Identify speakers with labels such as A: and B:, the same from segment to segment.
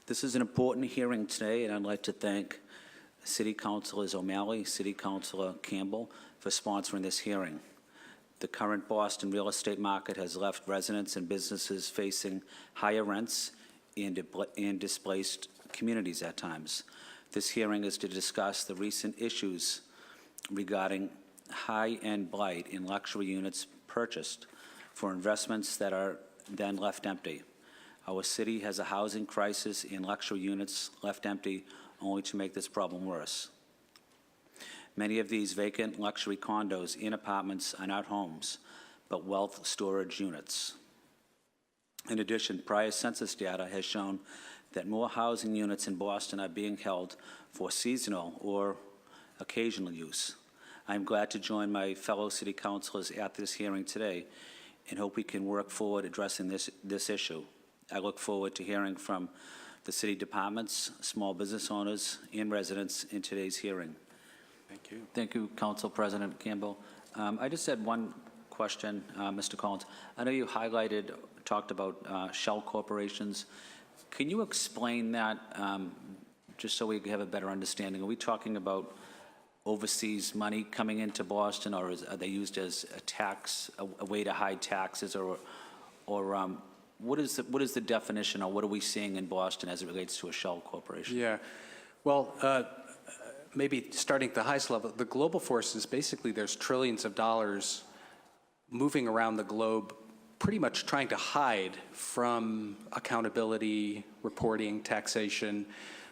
A: This is an important hearing today, and I'd like to thank City Councilors O'Malley, City Councilor Campbell for sponsoring this hearing. The current Boston real estate market has left residents and businesses facing higher rents and displaced communities at times. This hearing is to discuss the recent issues regarding high-end blight in luxury units purchased for investments that are then left empty. Our city has a housing crisis in luxury units left empty only to make this problem worse. Many of these vacant luxury condos in apartments are not homes, but wealth storage units. In addition, prior census data has shown that more housing units in Boston are being held for seasonal or occasional use. I'm glad to join my fellow city councilors at this hearing today and hope we can work forward addressing this issue. I look forward to hearing from the city departments, small business owners, and residents in today's hearing.
B: Thank you.
A: Thank you, Council President Campbell. I just had one question, Mr. Collins. I know you talked about shell corporations. Can you explain that, just so we have a better understanding? Are we talking about overseas money coming into Boston, or are they used as a way to hide taxes, or what is the definition, or what are we seeing in Boston as it relates to a shell corporation?
B: Yeah, well, maybe starting at the highest level, the global forces, basically there's trillions of dollars moving around the globe, pretty much trying to hide from accountability, reporting, taxation.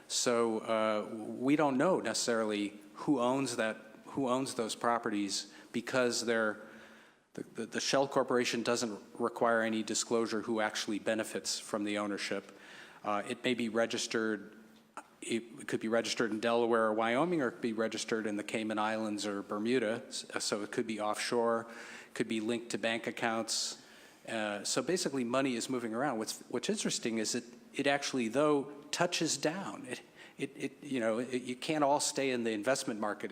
B: So we don't know necessarily who owns those properties, because the shell corporation doesn't require any disclosure who actually benefits from the ownership. It may be registered, it could be registered in Delaware or Wyoming, or it could be registered in the Cayman Islands or Bermuda, so it could be offshore, could be linked to bank accounts. So basically money is moving around. What's interesting is it actually, though, touches down. You can't all stay in the investment market,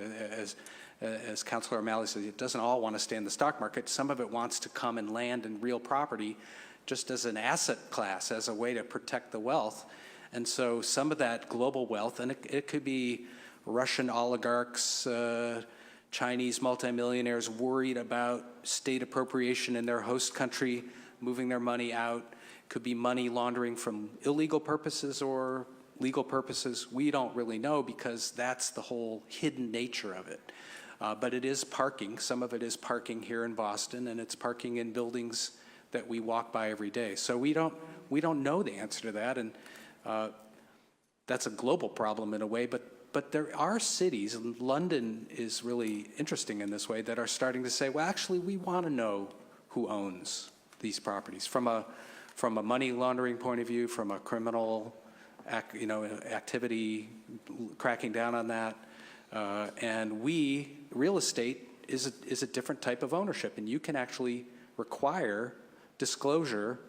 B: as Councilor O'Malley says. It doesn't all want to stay in the stock market. Some of it wants to come and land in real property just as an asset class, as a way to protect the wealth. And so some of that global wealth, and it could be Russian oligarchs, Chinese multimillionaires worried about state appropriation in their host country, moving their money out. It could be money laundering from illegal purposes or legal purposes. We don't really know, because that's the whole hidden nature of it. But it is parking. Some of it is parking here in Boston, and it's parking in buildings that we walk by every day. So we don't know the answer to that, and that's a global problem in a way. But there are cities, and London is really interesting in this way, that are starting to say, well, actually, we want to know who owns these properties from a money laundering point of view, from a criminal activity, cracking down on that. And real estate is a different type of ownership, and you can actually require disclosure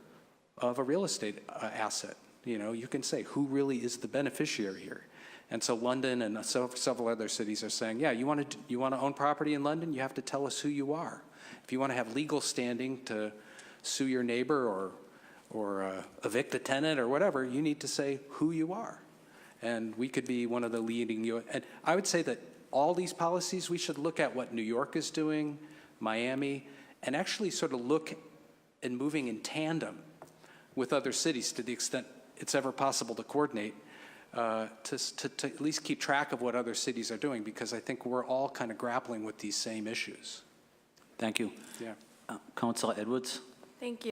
B: of a real estate asset. You can say who really is the beneficiary here. And so London and several other cities are saying, yeah, you want to own property in London, you have to tell us who you are. If you want to have legal standing to sue your neighbor or evict a tenant or whatever, you need to say who you are. And we could be one of the leading, and I would say that all these policies, we should look at what New York is doing, Miami, and actually sort of look and moving in tandem with other cities to the extent it's ever possible to coordinate, to at least keep track of what other cities are doing, because I think we're all kind of grappling with these same issues.
A: Thank you.
B: Yeah.
A: Councilor Edwards.
C: Thank you.